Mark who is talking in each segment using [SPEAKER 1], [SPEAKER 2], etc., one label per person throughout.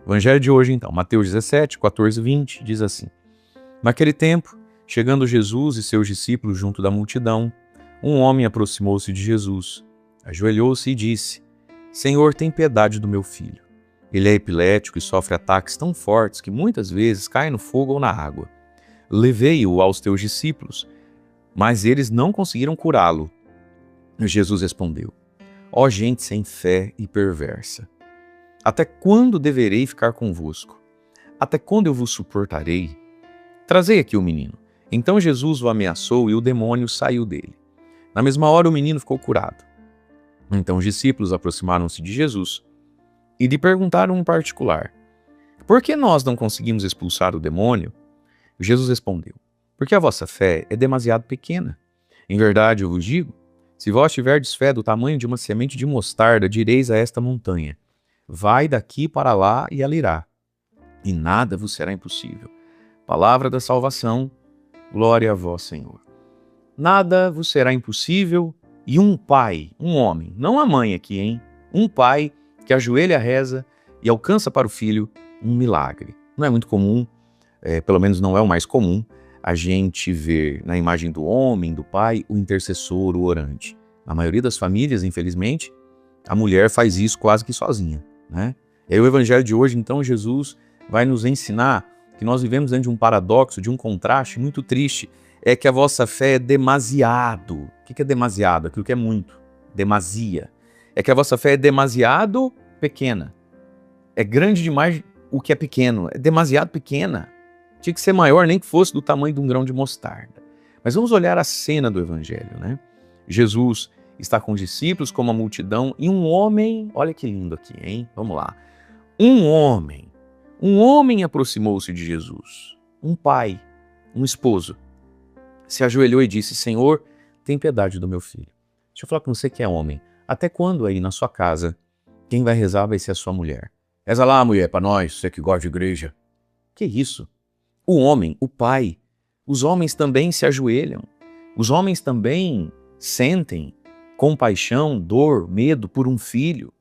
[SPEAKER 1] Evangelho de hoje, então, Mateus 17, 14 e 20, diz assim: Naquele tempo, chegando Jesus e seus discípulos junto da multidão, um homem aproximou-se de Jesus, ajoelhou-se e disse: Senhor, tem piedade do meu filho. Ele é epilético e sofre ataques tão fortes que muitas vezes cai no fogo ou na água. Levei-o aos teus discípulos, mas eles não conseguiram curá-lo. Jesus respondeu: Ó gente sem fé e perversa, até quando deverei ficar convosco? Até quando eu vos suportarei? Trazei aqui o menino. Então Jesus o ameaçou e o demônio saiu dele. Na mesma hora o menino ficou curado. Então os discípulos aproximaram-se de Jesus e lhe perguntaram em particular: Por que nós não conseguimos expulsar o demônio? Jesus respondeu: Porque a vossa fé é demasiado pequena. Em verdade eu vos digo, se vós tiverdes fé do tamanho de uma semente de mostarda, direis a esta montanha: Vai daqui para lá e ela irá, e nada vos será impossível. Palavra da salvação, glória a vós, Senhor. Nada vos será impossível, e um pai, um homem, não a mãe aqui, hein? Um pai que ajoelha, reza e alcança para o filho um milagre. Não é muito comum, pelo menos não é o mais comum, a gente ver na imagem do homem, do pai, o intercessor, o orante. Na maioria das famílias, infelizmente, a mulher faz isso quase que sozinha, né? E aí o evangelho de hoje, então, Jesus vai nos ensinar que nós vivemos dentro de um paradoxo, de um contraste muito triste, é que a vossa fé é demasiado. O que é demasiado? Aquilo que é muito. Demasia. É que a vossa fé é demasiado pequena. É grande demais o que é pequeno. É demasiado pequena. Tinha que ser maior, nem que fosse do tamanho de um grão de mostarda. Mas vamos olhar a cena do evangelho, né? Jesus está com os discípulos, com uma multidão, e um homem, olha que lindo aqui, hein? Vamos lá. Um homem aproximou-se de Jesus. Um pai, um esposo, se ajoelhou e disse: Senhor, tem piedade do meu filho. Deixa eu falar com você que é homem. Até quando aí na sua casa, quem vai rezar vai ser a sua mulher? Reza lá, mulher, para nós, você que gosta de igreja. Que isso? O homem, o pai, os homens também se ajoelham. Os homens também sentem compaixão, dor, medo por um filho.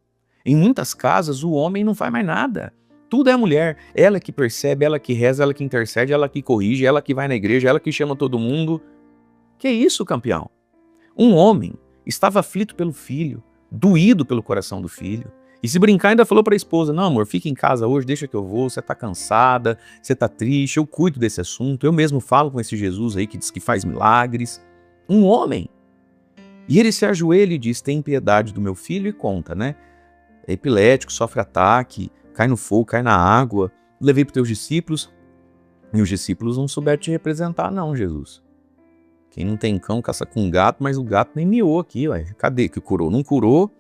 [SPEAKER 1] Em muitas casas, o homem não faz mais nada. Tudo é a mulher. Ela que percebe, ela que reza, ela que intercede, ela que corrige, ela que vai na igreja, ela que chama todo mundo. Que isso, campeão? Um homem estava aflito pelo filho, doído pelo coração do filho. E se brincar, ainda falou para a esposa: não, amor, fica em casa hoje, deixa que eu vou, você está cansada, você está triste, eu cuido desse assunto, eu mesmo falo com esse Jesus aí que diz que faz milagres. Um homem. E ele se ajoelha e diz: tem piedade do meu filho, e conta, né? É epilético, sofre ataque, cai no fogo, cai na água. Levei para os teus discípulos, e os discípulos não souberam te representar não, Jesus. Quem não tem cão caça com gato, mas o gato nem miou aqui, ué. Cadê que curou? Não curou,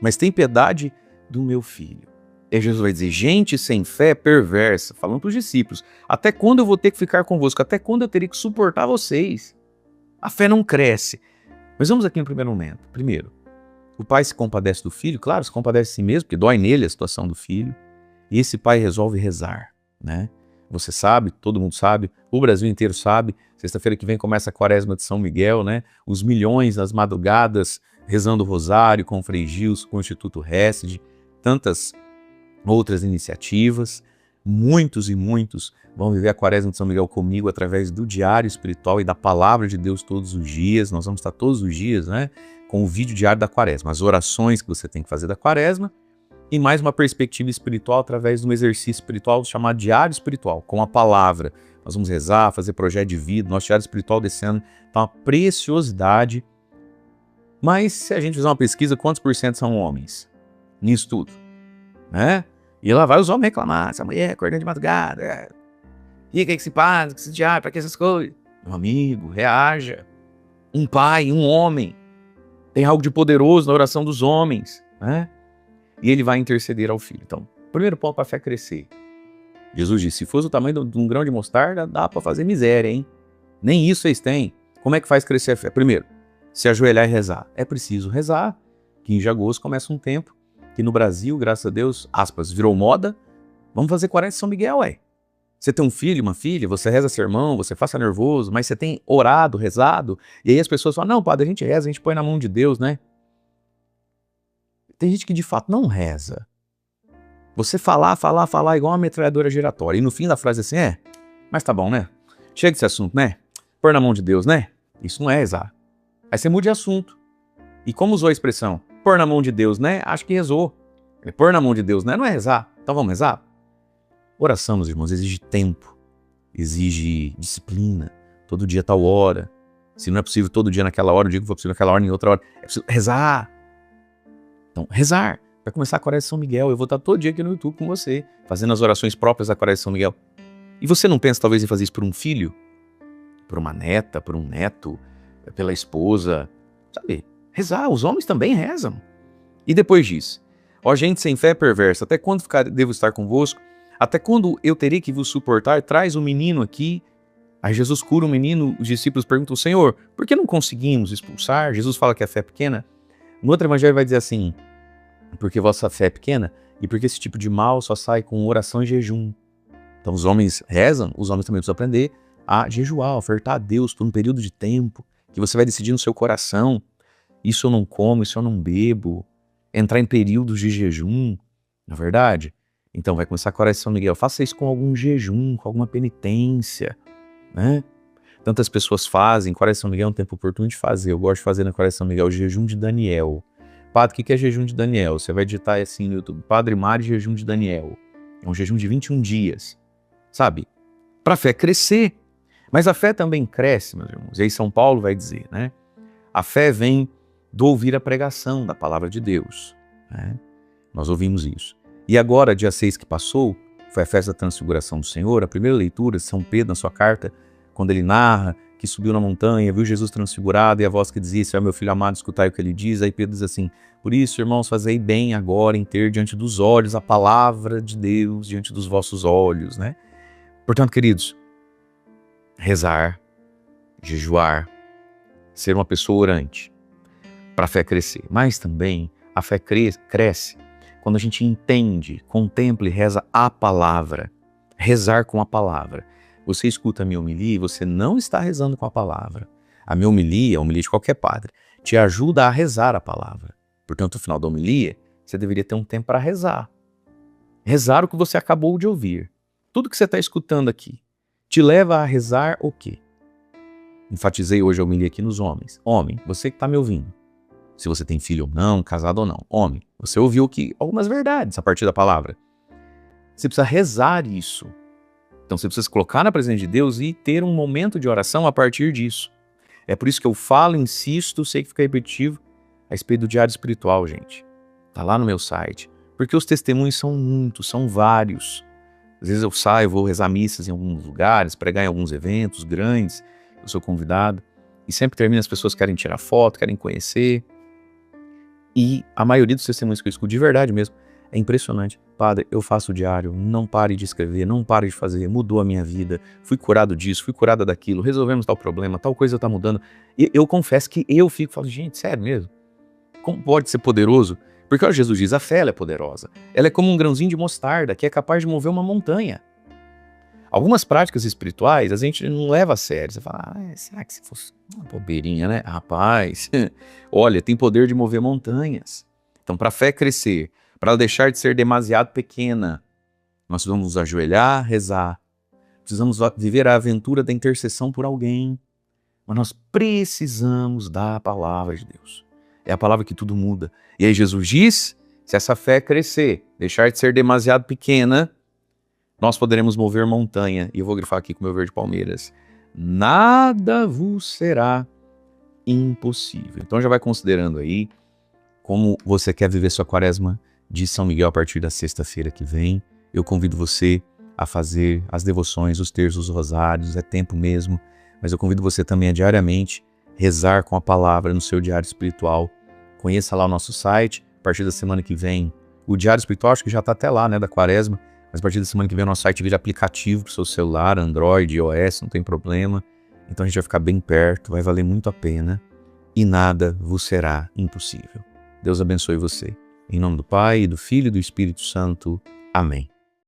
[SPEAKER 1] mas tem piedade do meu filho. E Jesus vai dizer: gente sem fé perversa, falando para os discípulos, até quando eu vou ter que ficar convosco? Até quando eu teria que suportar vocês? A fé não cresce. Mas vamos aqui no primeiro momento. Primeiro, o pai se compadece do filho, claro, se compadece de si mesmo, porque dói nele a situação do filho. E esse pai resolve rezar, né? Você sabe, todo mundo sabe, o Brasil inteiro sabe. Sexta-feira que vem começa a quaresma de São Miguel, né? Os milhões nas madrugadas rezando o rosário com o Frei Gilson, com o Instituto Hesed, tantas outras iniciativas. Muitos e muitos vão viver a quaresma de São Miguel comigo através do diário espiritual e da palavra de Deus todos os dias. Nós vamos estar todos os dias, né, com o vídeo diário da quaresma, as orações que você tem que fazer da quaresma e mais uma perspectiva espiritual através de um exercício espiritual chamado diário espiritual, com a palavra. Nós vamos rezar, fazer projeto de vida. Nosso diário espiritual desse ano está uma preciosidade. Mas se a gente fizer uma pesquisa, quantos por cento são homens nisso tudo? Né? E lá vai os homens reclamar: essa mulher acordando de madrugada, e o que se passa, que se diabo, para que essas coisas? Meu amigo, reaja. Um pai, um homem, tem algo de poderoso na oração dos homens, né? E ele vai interceder ao filho. Então, primeiro ponto para a fé crescer. Jesus disse: se fosse o tamanho de um grão de mostarda, dá para fazer miséria, hein? Nem isso vocês têm. Como é que faz crescer a fé? Primeiro, se ajoelhar e rezar. É preciso rezar. 15 de agosto começa um tempo que no Brasil, graças a Deus, aspas, virou moda. Vamos fazer quaresma de São Miguel, ué. Você tem um filho, uma filha, você reza sermão, você faça nervoso, mas você tem orado, rezado, e aí as pessoas falam: não, padre, a gente reza, a gente põe na mão de Deus, né? Tem gente que de fato não reza. Você falar igual uma metralhadora giratória. E no fim da frase assim, mas tá bom, né? Chega desse assunto, né? Pôr na mão de Deus, né? Isso não é rezar. Aí você muda de assunto. E como usou a expressão, pôr na mão de Deus, né? Acho que rezou. Pôr na mão de Deus, né? Não é rezar. Então vamos rezar? Oração, meus irmãos, exige tempo. Exige disciplina. Todo dia tal hora. Se não é possível todo dia naquela hora, eu digo que for possível naquela hora, em outra hora. É preciso rezar. Então, rezar. Vai começar a Quaresma de São Miguel. Eu vou estar todo dia aqui no YouTube com você, fazendo as orações próprias da Quaresma de São Miguel. E você não pensa talvez em fazer isso por um filho? Por uma neta, por um neto, pela esposa? Sabe? Rezar. Os homens também rezam. E depois disso? Ó gente sem fé perversa, até quando devo estar convosco? Até quando eu terei que vos suportar? Traz o menino aqui. Aí Jesus cura o menino, os discípulos perguntam, Senhor, por que não conseguimos expulsar? Jesus fala que a fé é pequena. No outro evangelho vai dizer assim, porque vossa fé é pequena e porque esse tipo de mal só sai com oração e jejum. Então os homens rezam, os homens também precisam aprender a jejuar, ofertar a Deus por um período de tempo, que você vai decidir no seu coração, isso eu não como, isso eu não bebo, entrar em períodos de jejum, não é verdade? Então vai começar a Quaresma de São Miguel, faça isso com algum jejum, com alguma penitência, né? Tantas pessoas fazem, Quaresma de São Miguel é um tempo oportuno de fazer, eu gosto de fazer na Quaresma de São Miguel o jejum de Daniel. Padre, o que é jejum de Daniel? Você vai digitar assim no YouTube, Padre Mário jejum de Daniel. É um jejum de 21 dias, sabe? Para a fé crescer. Mas a fé também cresce, meus irmãos. E aí São Paulo vai dizer, né? A fé vem do ouvir a pregação da palavra de Deus, né? Nós ouvimos isso. E agora, dia 6 que passou, foi a festa da Transfiguração do Senhor, a primeira leitura, São Pedro, na sua carta, quando ele narra que subiu na montanha, viu Jesus transfigurado e a voz que dizia, esse é o meu filho amado, escutai o que ele diz. Aí Pedro diz assim, por isso, irmãos, fazei bem agora em ter diante dos olhos a palavra de Deus, diante dos vossos olhos, né? Portanto, queridos, rezar, jejuar, ser uma pessoa orante, para a fé crescer. Mas também a fé cresce quando a gente entende, contempla e reza a palavra. Rezar com a palavra. Você escuta a minha homilia e você não está rezando com a palavra. A minha homilia, a homilia de qualquer padre, te ajuda a rezar a palavra. Portanto, no final da homilia, você deveria ter um tempo para rezar. Rezar o que você acabou de ouvir. Tudo que você está escutando aqui te leva a rezar o quê? Enfatizei hoje a homilia aqui nos homens. Homem, você que está me ouvindo. Se você tem filho ou não, casado ou não. Homem, você ouviu algumas verdades a partir da palavra. Você precisa rezar isso. Então você precisa se colocar na presença de Deus e ter um momento de oração a partir disso. É por isso que eu falo, insisto, sei que fica repetitivo, a respeito do diário espiritual, gente. Tá lá no meu site. Porque os testemunhos são muitos, são vários. Às vezes eu saio, vou rezar missas em alguns lugares, pregar em alguns eventos grandes, eu sou convidado, e sempre termina, as pessoas querem tirar foto, querem conhecer. E a maioria dos testemunhos que eu escuto, de verdade mesmo, é impressionante. Padre, eu faço o diário, não pare de escrever, não pare de fazer, mudou a minha vida, fui curado disso, fui curada daquilo, resolvemos tal problema, tal coisa está mudando. E eu confesso que eu falo, gente, sério mesmo? Como pode ser poderoso? Porque ó, Jesus diz, a fé ela é poderosa. Ela é como um grãozinho de mostarda, que é capaz de mover uma montanha. Algumas práticas espirituais a gente não leva a sério. Você fala, será que se fosse uma bobeirinha, né? Rapaz, olha, tem poder de mover montanhas. Então, para a fé crescer, para ela deixar de ser demasiado pequena, nós precisamos nos ajoelhar, rezar. Precisamos viver a aventura da intercessão por alguém. Mas nós precisamos da palavra de Deus. É a palavra que tudo muda. E aí Jesus diz, se essa fé crescer, deixar de ser demasiado pequena, nós poderemos mover montanha. E eu vou grifar aqui com o meu verde palmeiras. Nada vos será impossível. Então já vai considerando aí como você quer viver sua quaresma de São Miguel a partir da sexta-feira que vem. Eu convido você a fazer as devoções, os terços, os rosários, é tempo mesmo. Mas eu convido você também a diariamente rezar com a palavra no seu diário espiritual. Conheça lá o nosso site. A partir da semana que vem, o diário espiritual acho que já está até lá, né, da quaresma. Mas a partir da semana que vem o nosso site vira aplicativo para o seu celular, Android, iOS, não tem problema. Então a gente vai ficar bem perto, vai valer muito a pena. E nada vos será impossível. Deus abençoe você. Em nome do Pai, do Filho e do Espírito Santo. Amém.